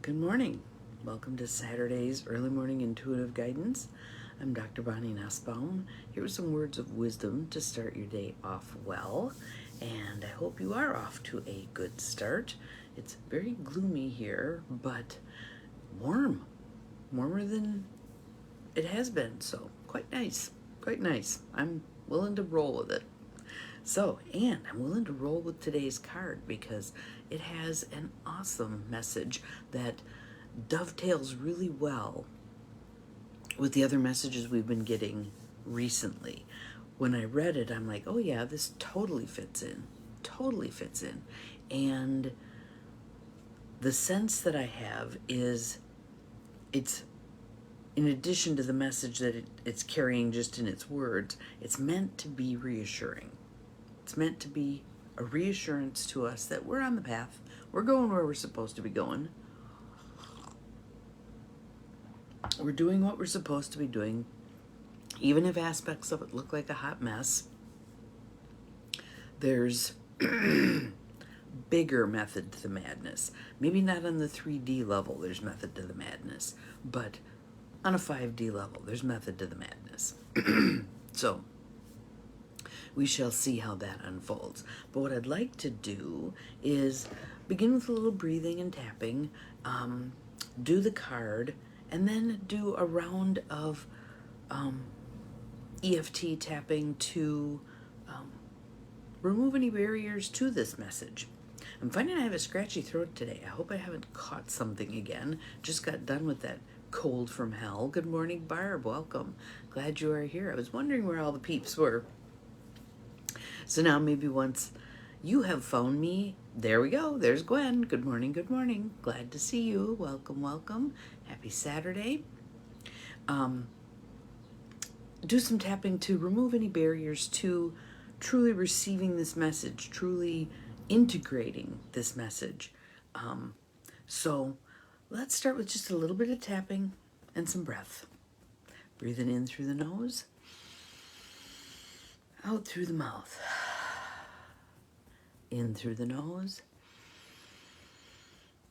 Good morning. Welcome to Saturday's Early Morning Intuitive Guidance. I'm Dr. Bonnie Nussbaum. Here are some words of wisdom to start your day off well, and I hope you are off to a good start. It's very gloomy here, but warm. Warmer than it has been, so quite nice. Quite nice. I'm willing to roll with it. And I'm willing to roll with today's card because it has an awesome message that dovetails really well with the other messages we've been getting recently. When I read it, I'm like, oh yeah, this totally fits in. Totally fits in. And the sense that I have is it's, in addition to the message that it's carrying just in its words, it's meant to be reassuring. It's meant to be a reassurance to us that we're on the path. We're going where we're supposed to be going. We're doing what we're supposed to be doing, even if aspects of it look like a hot mess. There's bigger method to the madness. Maybe not on the 3D level there's method to the madness, but on a 5D level there's method to the madness. So we shall see how that unfolds. But what I'd like to do is begin with a little breathing and tapping, do the card, and then do a round of EFT tapping to remove any barriers to this message. I'm finding I have a scratchy throat today. I hope I haven't caught something again. Just got done with that cold from hell. Good morning, Barb. Welcome. Glad you are here. I was wondering where all the peeps were. So now maybe once you have found me, there we go. There's Gwen. Good morning, good morning. Glad to see you. Welcome, welcome. Happy Saturday. Do some tapping to remove any barriers to truly receiving this message, truly integrating this message. So let's start with just a little bit of tapping and some breath. Breathing in through the nose, out through the mouth. In through the nose,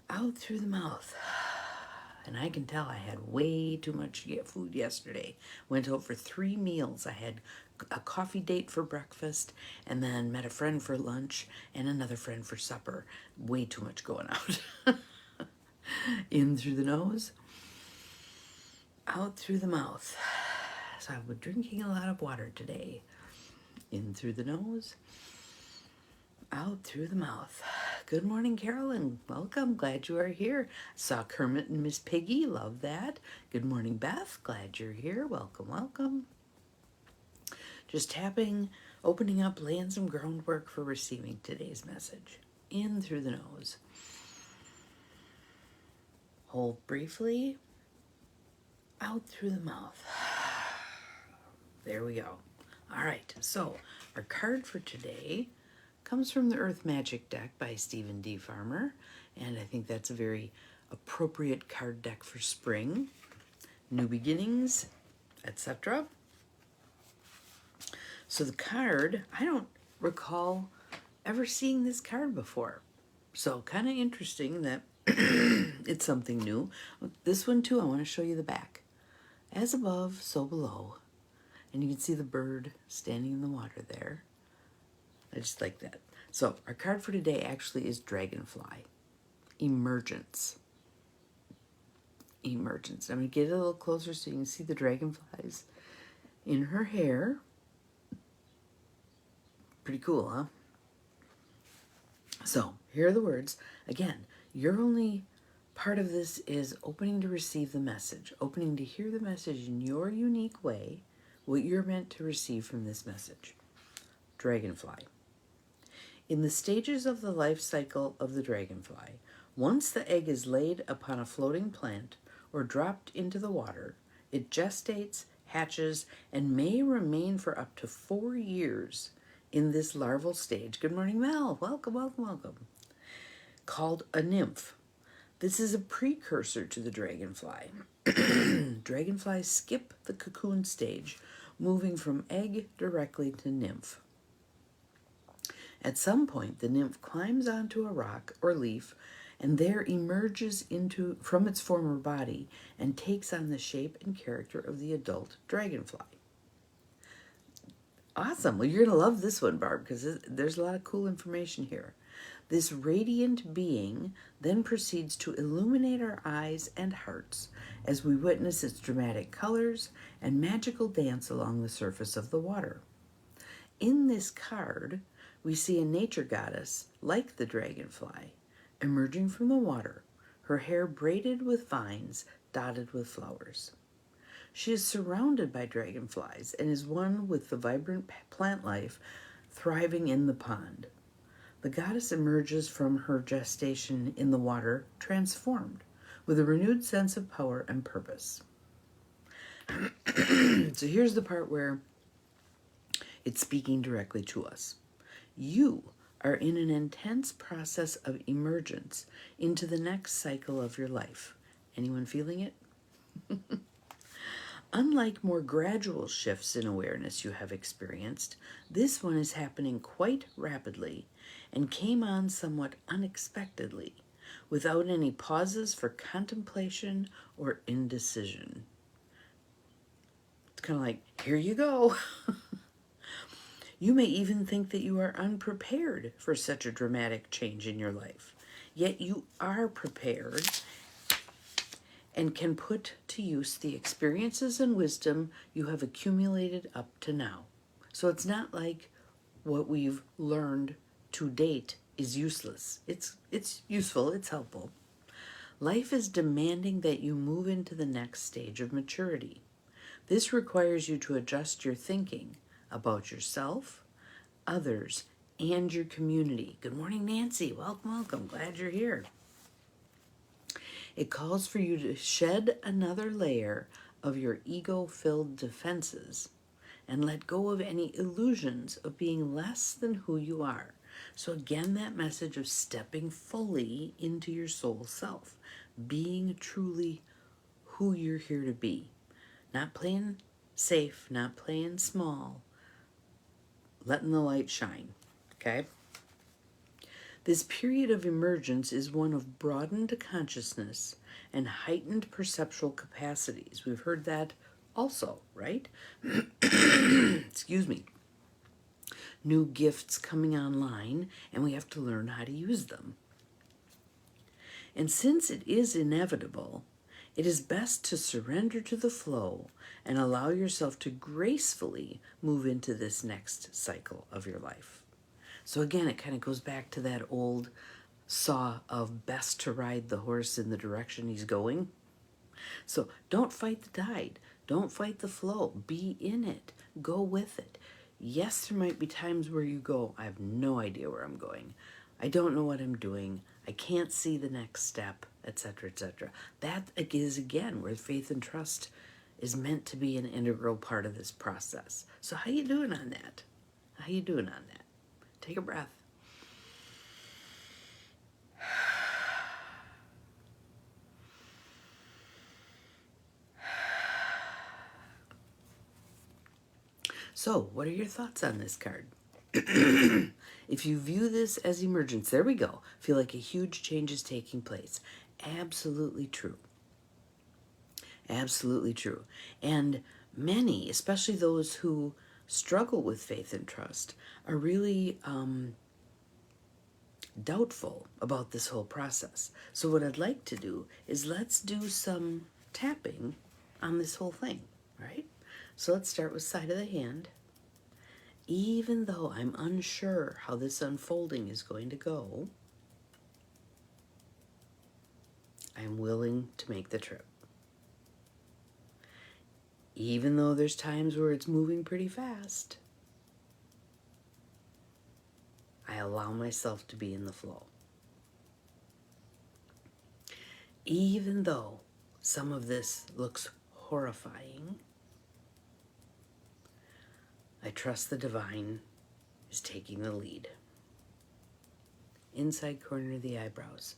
out through the mouth. And I can tell I had way too much food yesterday. Went out for 3 meals. I had a coffee date for breakfast, and then met a friend for lunch, and another friend for supper. Way too much going out. In through the nose, out through the mouth. So I've been drinking a lot of water today. In through the nose, out through the mouth. Good morning, Carolyn. Welcome. Glad you are here. Saw Kermit and Miss Piggy. Love that. Good morning, Beth. Glad you're here. Welcome, welcome. Just tapping, opening up, laying some groundwork for receiving today's message. In through the nose. Hold briefly. Out through the mouth. There we go. All right. So our card for today comes from the Earth Magic deck by Stephen D. Farmer, and I think that's a very appropriate card deck for spring, new beginnings, etc. So the card, I don't recall ever seeing this card before, so kind of interesting that it's something new. This one too, I want to show you the back. As above, so below, and you can see the bird standing in the water there. I just like that. So our card for today actually is Dragonfly. Emergence. Emergence. I'm going to get it a little closer so you can see the dragonflies in her hair. Pretty cool, huh? So here are the words. Again, your only part of this is opening to receive the message, opening to hear the message in your unique way, what you're meant to receive from this message. Dragonfly. In the stages of the life cycle of the dragonfly, once the egg is laid upon a floating plant or dropped into the water, it gestates, hatches, and may remain for up to 4 years in this larval stage. Good morning, Mel. Welcome, welcome, welcome. Called a nymph. This is a precursor to the dragonfly. Dragonflies skip the cocoon stage, moving from egg directly to nymph. At some point, the nymph climbs onto a rock or leaf and there emerges from its former body and takes on the shape and character of the adult dragonfly. Awesome. Well, you're going to love this one, Barb, because there's a lot of cool information here. This radiant being then proceeds to illuminate our eyes and hearts as we witness its dramatic colors and magical dance along the surface of the water. In this card, we see a nature goddess like the dragonfly emerging from the water, her hair braided with vines dotted with flowers. She is surrounded by dragonflies and is one with the vibrant plant life thriving in the pond. The goddess emerges from her gestation in the water transformed, with a renewed sense of power and purpose. So here's the part where it's speaking directly to us. You are in an intense process of emergence into the next cycle of your life. Anyone feeling it? Unlike more gradual shifts in awareness you have experienced, this one is happening quite rapidly and came on somewhat unexpectedly, without any pauses for contemplation or indecision. It's kind of like, here you go. You may even think that you are unprepared for such a dramatic change in your life, yet you are prepared and can put to use the experiences and wisdom you have accumulated up to now. So it's not like what we've learned to date is useless. It's useful, it's helpful. Life is demanding that you move into the next stage of maturity. This requires you to adjust your thinking about yourself, others, and your community. Good morning, Nancy. Welcome, welcome. Glad you're here. It calls for you to shed another layer of your ego-filled defenses and let go of any illusions of being less than who you are. So again, that message of stepping fully into your soul self, being truly who you're here to be. Not playing safe, not playing small, letting the light shine, okay? This period of emergence is one of broadened consciousness and heightened perceptual capacities. We've heard that also, right? Excuse me. New gifts coming online, and we have to learn how to use them. And since it is inevitable, it is best to surrender to the flow and allow yourself to gracefully move into this next cycle of your life. So again, it kind of goes back to that old saw of best to ride the horse in the direction he's going. So don't fight the tide. Don't fight the flow. Be in it. Go with it. Yes, there might be times where you go, I have no idea where I'm going. I don't know what I'm doing. I can't see the next step, etc., etc. That is, again, where faith and trust is meant to be an integral part of this process. So how you doing on that? How you doing on that? Take a breath. So, what are your thoughts on this card? If you view this as emergence, there we go. Feel like a huge change is taking place. Absolutely true. Absolutely true. And many, especially those who struggle with faith and trust, are really doubtful about this whole process. So what I'd like to do is let's do some tapping on this whole thing, right? So let's start with side of the hand. Even though I'm unsure how this unfolding is going to go, I'm willing to make the trip. Even though there's times where it's moving pretty fast, I allow myself to be in the flow. Even though some of this looks horrifying, I trust the divine is taking the lead. Inside corner of the eyebrows,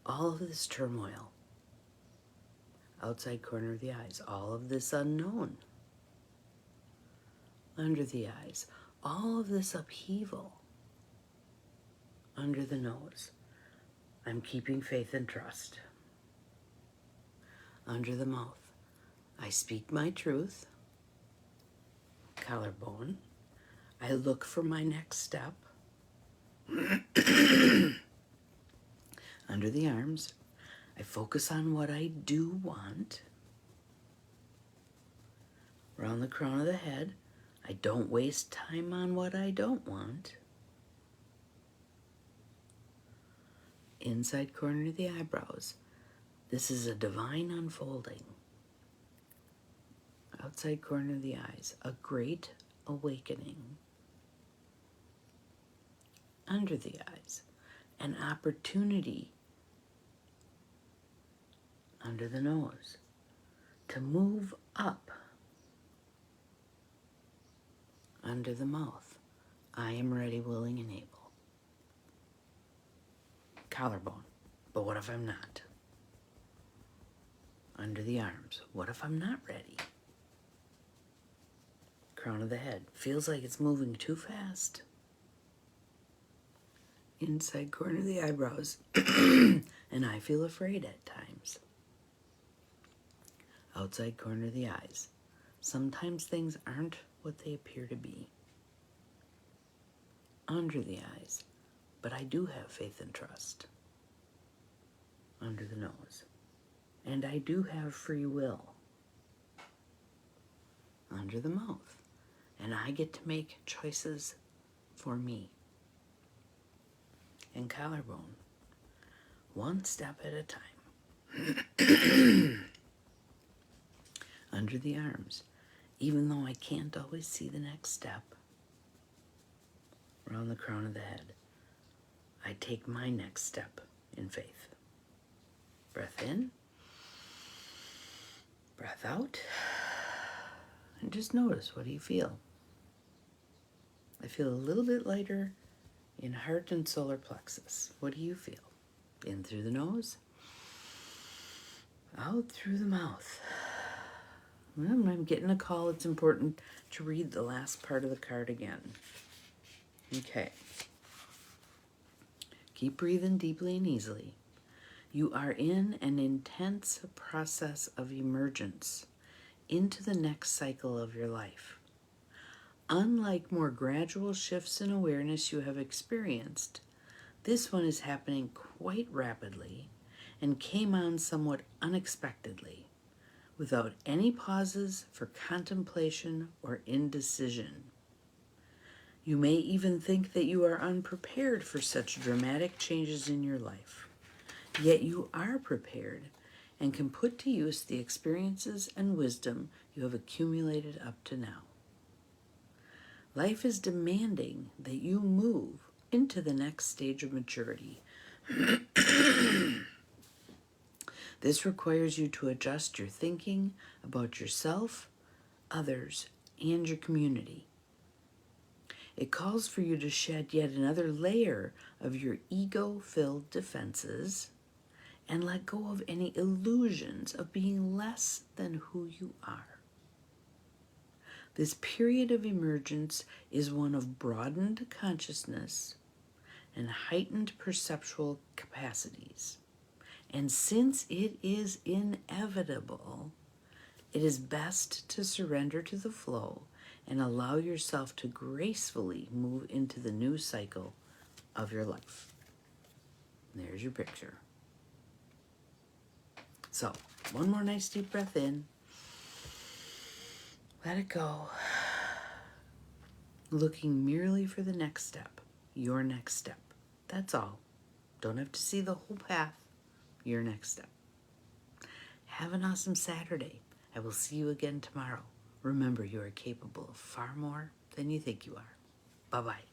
all of this turmoil. Outside corner of the eyes, all of this unknown. Under the eyes, all of this upheaval. Under the nose, I'm keeping faith and trust. Under the mouth, I speak my truth. Collarbone, I look for my next step. Under the arms, I focus on what I do want. Around the crown of the head, I don't waste time on what I don't want. Inside corner of the eyebrows, this is a divine unfolding. Outside corner of the eyes, a great awakening. Under the eyes, an opportunity. Under the nose, to move up. Under the mouth, I am ready, willing, and able. Collarbone, but what if I'm not? Under the arms, what if I'm not ready? Crown of the head, feels like it's moving too fast. Inside corner of the eyebrows, and I feel afraid at times. Outside corner of the eyes, sometimes things aren't what they appear to be. Under the eyes, but I do have faith and trust. Under the nose, and I do have free will. Under the mouth, and I get to make choices for me. And collarbone, one step at a time. Under the arms, even though I can't always see the next step. Around the crown of the head, I take my next step in faith. Breath in, breath out, and just notice, what do you feel? I feel a little bit lighter in heart and solar plexus. What do you feel? In through the nose, out through the mouth. When I'm getting a call, it's important to read the last part of the card again. Okay. Keep breathing deeply and easily. You are in an intense process of emergence into the next cycle of your life. Unlike more gradual shifts in awareness you have experienced, this one is happening quite rapidly and came on somewhat unexpectedly, without any pauses for contemplation or indecision. You may even think that you are unprepared for such dramatic changes in your life. Yet you are prepared and can put to use the experiences and wisdom you have accumulated up to now. Life is demanding that you move into the next stage of maturity. This requires you to adjust your thinking about yourself, others, and your community. It calls for you to shed yet another layer of your ego-filled defenses and let go of any illusions of being less than who you are. This period of emergence is one of broadened consciousness and heightened perceptual capacities. And since it is inevitable, it is best to surrender to the flow and allow yourself to gracefully move into the new cycle of your life. There's your picture. So, one more nice deep breath in. Let it go. Looking merely for the next step, your next step. That's all. Don't have to see the whole path. Your next step. Have an awesome Saturday. I will see you again tomorrow. Remember, you are capable of far more than you think you are. Bye-bye.